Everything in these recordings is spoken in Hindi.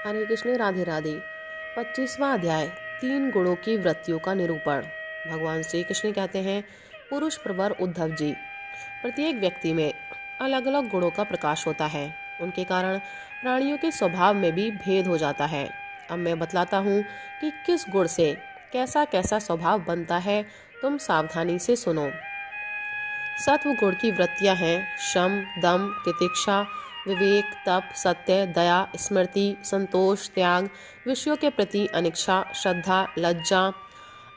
हरे कृष्ण, राधे राधे। 25वां अध्याय, 3 गुणों की वृत्तियों का निरूपण। भगवान श्री कृष्ण कहते हैं, पुरुष प्रवर उद्धव जी, प्रत्येक व्यक्ति में अलग अलग गुणों का प्रकाश होता है। उनके कारण प्राणियों के स्वभाव में भी भेद हो जाता है। अब मैं बतलाता हूँ कि किस गुण से कैसा कैसा स्वभाव बनता है। तुम सावधानी से सुनो। सत्व गुण की वृत्तियां हैं शम, दम, तितिक्षा, विवेक, तप, सत्य, दया, स्मृति, संतोष, त्याग, विषयों के प्रति अनिच्छा, श्रद्धा, लज्जा,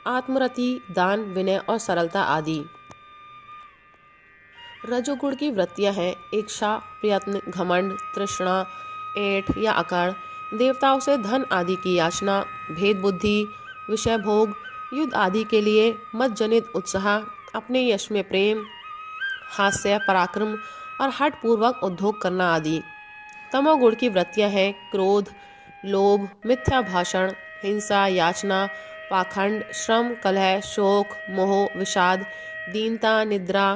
आत्मरति, दान, विनय और सरलता आदि। रजोगुण की वृत्तियां हैं इच्छा, प्रयत्न, घमंड, तृष्णा, ऐंठ या अकड़, देवताओं से धन आदि की याचना, भेद बुद्धि, विषय भोग, युद्ध आदि के लिए मत जनित उत्साह, अपने यश में प्रेम, हास्य, पराक्रम और हठ पूर्वक उद्योग करना आदि। तमोगुण की वृत्तियां हैं क्रोध, लोभ, मिथ्या भाषण, हिंसा, याचना, पाखंड, श्रम, कलह, शोक, मोह, विषाद, दीनता, निद्रा,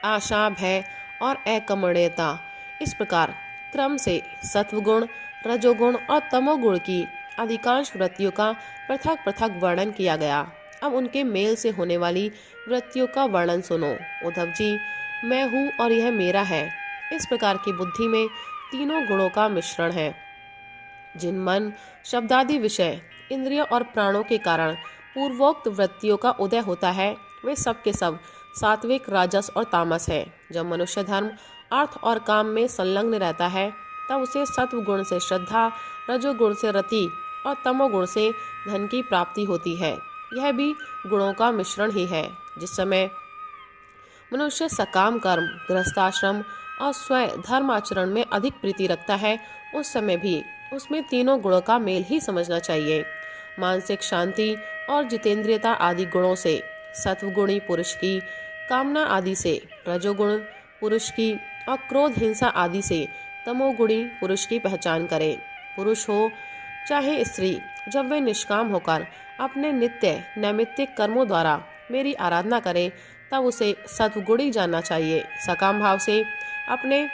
आशा, भय और अकर्मण्यता। इस प्रकार क्रम से सत्वगुण, रजोगुण और तमोगुण की अधिकांश वृत्तियों का पृथक पृथक वर्णन किया गया। अब उनके मेल से होने वाली वृत्तियों का वर्णन सुनो। उद्धव जी, मैं हूँ और यह मेरा है, इस प्रकार की बुद्धि में तीनों गुणों का मिश्रण है। जिन मन, शब्दादि विषय, इंद्रियों और प्राणों के कारण पूर्वोक्त वृत्तियों का उदय होता है, वे सब के सब सात्विक, राजस और तामस है। जब मनुष्य धर्म, अर्थ और काम में संलग्न रहता है, तब उसे सत्व गुण से श्रद्धा, रजोगुण से रति और तमोगुण से धन की प्राप्ति होती है। यह भी गुणों का मिश्रण ही है। जिस समय मनुष्य सकाम कर्म, गृहस्थाश्रम और स्वयं धर्म आचरण में अधिक प्रीति रखता है, उस समय भी उसमें तीनों गुणों का मेल ही समझना चाहिए। मानसिक शांति और जितेंद्रियता आदि गुणों से सत्वगुणी पुरुष की, कामना आदि से रजोगुण पुरुष की और क्रोध, हिंसा आदि से तमोगुणी पुरुष की पहचान करे। पुरुष हो चाहे स्त्री, जब वे निष्काम होकर अपने नित्य नैमित्तिक कर्मों द्वारा मेरी आराधना करे, तब उसे सत्वगुणी जानना चाहिए। सकाम भाव से अपने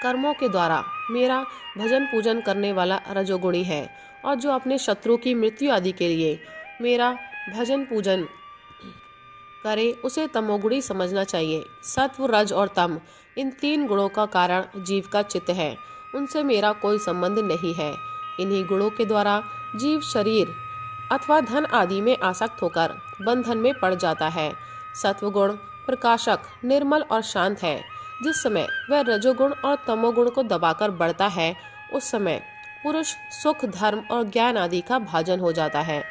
कर्मों के द्वारा मेरा भजन पूजन करने वाला रजोगुणी है, और जो अपने शत्रु की मृत्यु आदि के लिए मेरा भजन पूजन करे, उसे तमोगुणी समझना चाहिए। सत्व, रज और तम, इन तीन गुणों का कारण जीव का चित्त है, उनसे मेरा कोई संबंध नहीं है। इन्हीं गुणों के द्वारा जीव शरीर अथवा धन आदि में आसक्त होकर बंधन में पड़ जाता है। सत्वगुण प्रकाशक, निर्मल और शांत है। जिस समय वह रजोगुण और तमोगुण को दबाकर बढ़ता है, उस समय पुरुष सुख, धर्म और ज्ञान आदि का भाजन हो जाता है।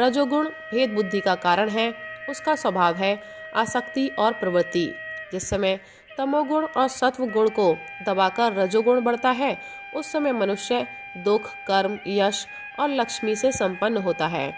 रजोगुण भेद बुद्धि का कारण है, उसका स्वभाव है आसक्ति और प्रवृत्ति। जिस समय तमोगुण और सत्व गुण को दबाकर रजोगुण बढ़ता है, उस समय मनुष्य दुख, कर्म, यश और लक्ष्मी से संपन्न होता है।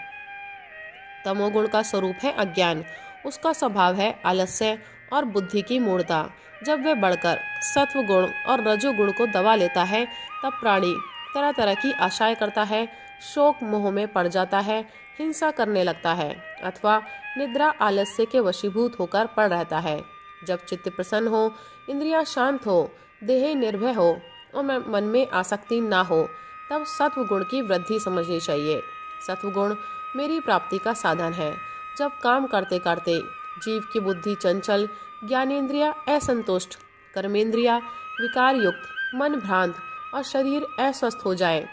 तमोगुण का स्वरूप है अज्ञान, उसका स्वभाव है आलस्य और बुद्धि की मूढ़ता। जब वह बढ़कर सत्व गुण और रजोगुण को दबा लेता है, तब प्राणी तरह तरह की आशाएं करता है, शोक मोह में पड़ जाता है, हिंसा करने लगता है अथवा निद्रा आलस्य के वशीभूत होकर पड़ रहता है। जब चित्त प्रसन्न हो, इंद्रियां शांत हो, देह निर्भय हो और मन में आसक्ति ना हो, तब सत्व गुण की वृद्धि समझनी चाहिए। सत्वगुण मेरी प्राप्ति का साधन है। जब काम करते करते जीव की बुद्धि चंचल, ज्ञानेंद्रिया असंतुष्ट, कर्मेंद्रिया विकार युक्त, मन भ्रांत और शरीर अस्वस्थ हो जाए,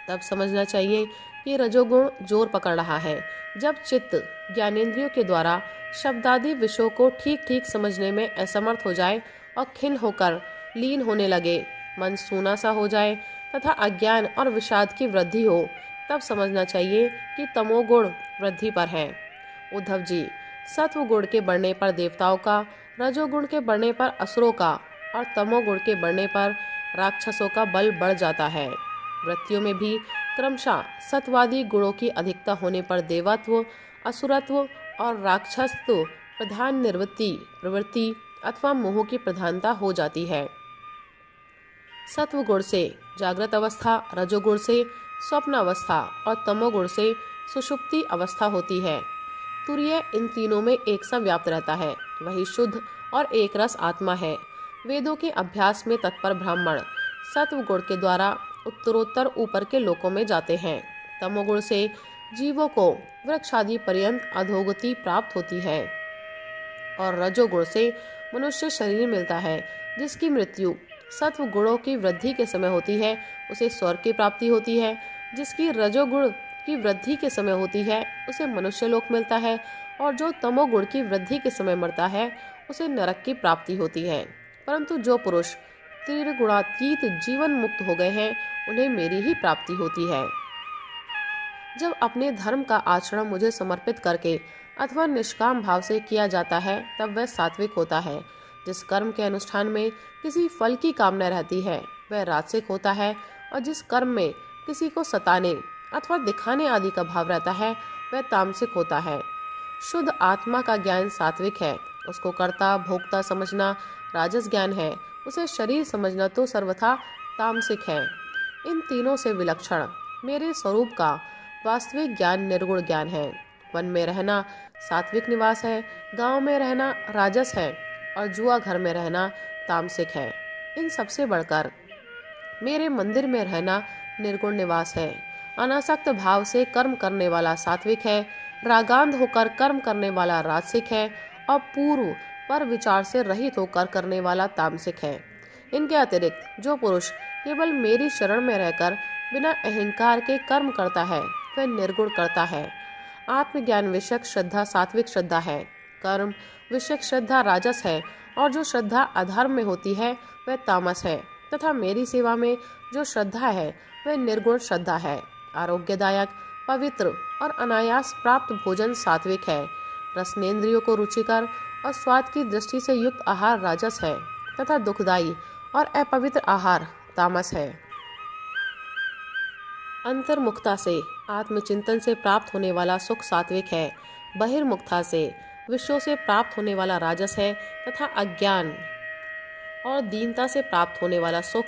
तब समझना चाहिए कि रजोगुण जोर पकड़ रहा है। जब चित्त ज्ञानेंद्रियों के द्वारा शब्दादि विषयों को ठीक ठीक समझने में असमर्थ हो जाए और खिन्न होकर लीन होने लगे, मन सूना सा हो जाए तथा अज्ञान और विषाद की वृद्धि हो, तब समझना चाहिए कि तमोगुण वृद्धि पर है। उद्धव जी, सत्व गुण के बढ़ने पर देवताओं का, रजोगुण के बढ़ने पर असुरों का और तमोगुण के बढ़ने पर राक्षसों का बल बढ़ जाता है। वृत्तियों में भी क्रमशः सत्वादी गुणों की अधिकता होने पर देवत्व, असुरत्व और राक्षसत्व प्रधान प्रवृत्ति अथवा मोह की प्रधानता हो जाती है। सत्व गुण से जागृत अवस्था, रजोगुण से स्वप्न अवस्था और तमोगुण से सुषुप्ति अवस्था होती है। तुरीय इन तीनों में एक सा व्याप्त रहता है, वही शुद्ध और एक रस आत्मा है। वेदों के अभ्यास में तत्पर ब्राह्मण सत्व गुण के द्वारा उत्तरोत्तर ऊपर के लोकों में जाते हैं। तमोगुण से जीवों को वृक्षादि पर्यंत अधोगति प्राप्त होती है और रजोगुण से मनुष्य शरीर मिलता है। जिसकी मृत्यु सत्व गुणों की वृद्धि के समय होती है उसे स्वर्ग की प्राप्ति होती है। जिसकी रजोगुण की वृद्धि के समय होती है उसे मनुष्य लोक मिलता है और जो तमोगुण की वृद्धि के समय मरता है उसे नरक की प्राप्ति होती है। परंतु जो पुरुष त्रिगुणातीत जीवन मुक्त हो गए हैं उन्हें मेरी ही प्राप्ति होती है। जब अपने धर्म का आचरण मुझे समर्पित करके अथवा निष्काम भाव से किया जाता है तब वह सात्विक होता है। जिस कर्म के अनुष्ठान में किसी फल की कामना रहती है वह राजसिक होता है और जिस कर्म में किसी को सताने अथवा दिखाने आदि का भाव रहता है वह तामसिक होता है। शुद्ध आत्मा का ज्ञान सात्विक है, उसको कर्ता भोक्ता समझना राजस ज्ञान है, उसे शरीर समझना तो सर्वथा तामसिक है। इन तीनों से विलक्षण मेरे स्वरूप का वास्तविक ज्ञान निर्गुण ज्ञान है। वन में रहना सात्विक निवास है, गांव में रहना राजस है और जुआ घर में रहना तामसिक है। इन सबसे बढ़कर मेरे मंदिर में रहना निर्गुण निवास है। अनासक्त भाव से कर्म करने वाला सात्विक है, रागांध होकर कर्म करने वाला राजसिक है और पूर्व पर विचार से रहित होकर करने वाला तामसिक है। इनके अतिरिक्त जो पुरुष केवल मेरी शरण में रहकर बिना अहंकार के कर्म करता है वह निर्गुण करता है। आत्मज्ञान विषयक श्रद्धा सात्विक श्रद्धा है, कर्म विषयक श्रद्धा राजस है और जो श्रद्धा अधर्म में होती है वह तामस है तथा मेरी सेवा में जो श्रद्धा है वह निर्गुण श्रद्धा है। आरोग्यदायक पवित्र और अनायास प्राप्त भोजन सात्विक है, रसनेन्द्रियों को रुचिकर और स्वाद की दृष्टि से युक्त आहार राजस है तथा दुखदायी और अपवित्र आहार तामस है। अंतर्मुखता से आत्मचिंतन से प्राप्त होने वाला सुख सात्विक है, बहिर्मुखता से विषयों से प्राप्त होने वाला राजस है तथा अज्ञान और दीनता से प्राप्त होने वाला सुख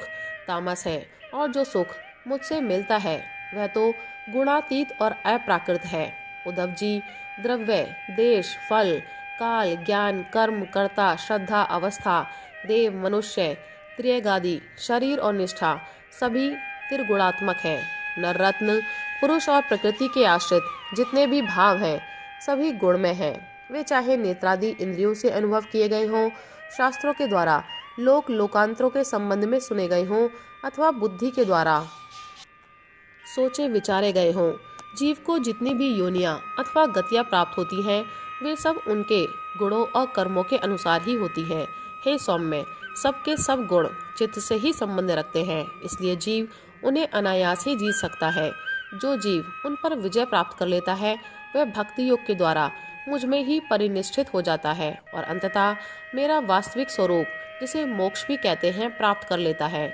तामस है। और जो सुख मुझसे मिलता है वह तो गुणातीत और अप्राकृत है। उद्धव जी, द्रव्य देश फल काल ज्ञान कर्म कर्ता श्रद्धा अवस्था देव मनुष्य त्रियगादि शरीर और निष्ठा सभी त्रिगुणात्मक है। नर रत्न पुरुष और प्रकृति के आश्रित जितने भी भाव हैं सभी गुणमय हैं। वे चाहे नेत्रादि इंद्रियों से अनुभव किए गए हों, शास्त्रों के द्वारा लोक लोकांतरों के संबंध में सुने गए हों अथवा बुद्धि के द्वारा सोचे विचारे गए हों। जीव को जितनी भी योनियां अथवा गतियां प्राप्त होती हैं वे सब उनके गुणों और कर्मों के अनुसार ही होती हैं। हे सौम्य, सबके सब गुण चित्त से ही संबंध रखते हैं, इसलिए जीव उन्हें अनायास ही जीत सकता है। जो जीव उन पर विजय प्राप्त कर लेता है वह भक्ति योग के द्वारा मुझ में ही परिनिष्ठित हो जाता है और अंततः मेरा वास्तविक स्वरूप जिसे मोक्ष भी कहते हैं प्राप्त कर लेता है।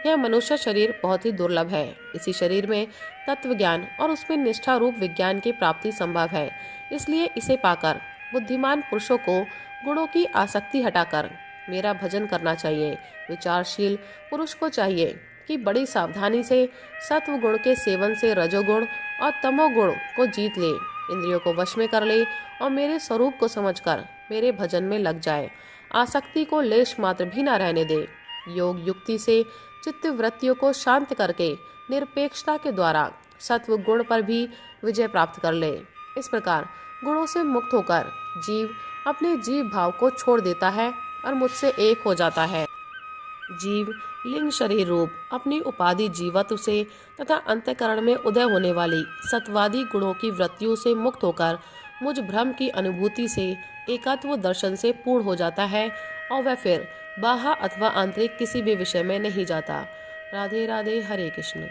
यह मनुष्य शरीर बहुत ही दुर्लभ है। इसी शरीर में तत्व ज्ञान और उसमें निष्ठा रूप विज्ञान की प्राप्ति संभव है। इसलिए इसे पाकर बुद्धिमान पुरुषों को गुणों की आसक्ति हटाकर मेरा भजन करना चाहिए। विचारशील पुरुष को चाहिए कि बड़ी सावधानी से सत्व गुण के सेवन से रजोगुण और तमोगुण को जीत ले, इंद्रियों को वश में कर ले और मेरे स्वरूप को समझकर मेरे भजन में लग जाए। आसक्ति को लेश मात्र भी न रहने दे। योग युक्ति से चित्त वृत्तियों को शांत करके निरपेक्षता के द्वारा सत्व गुण पर भी विजय प्राप्त कर ले। इस प्रकार गुणों से मुक्त होकर जीव अपने जीव भाव को छोड़ देता है और मुझसे एक हो जाता है। जीव लिंग शरीर रूप अपनी उपाधि जीवत्व से तथा अंतःकरण में उदय होने वाली सत्वादी गुणों की वृत्तियों से मुक्त होकर मुझ भ्रम की अनुभूति से एकात्व दर्शन से पूर्ण हो जाता है और वह फिर बाह्य अथवा आंतरिक किसी भी विषय में नहीं जाता। राधे राधे, हरे कृष्ण।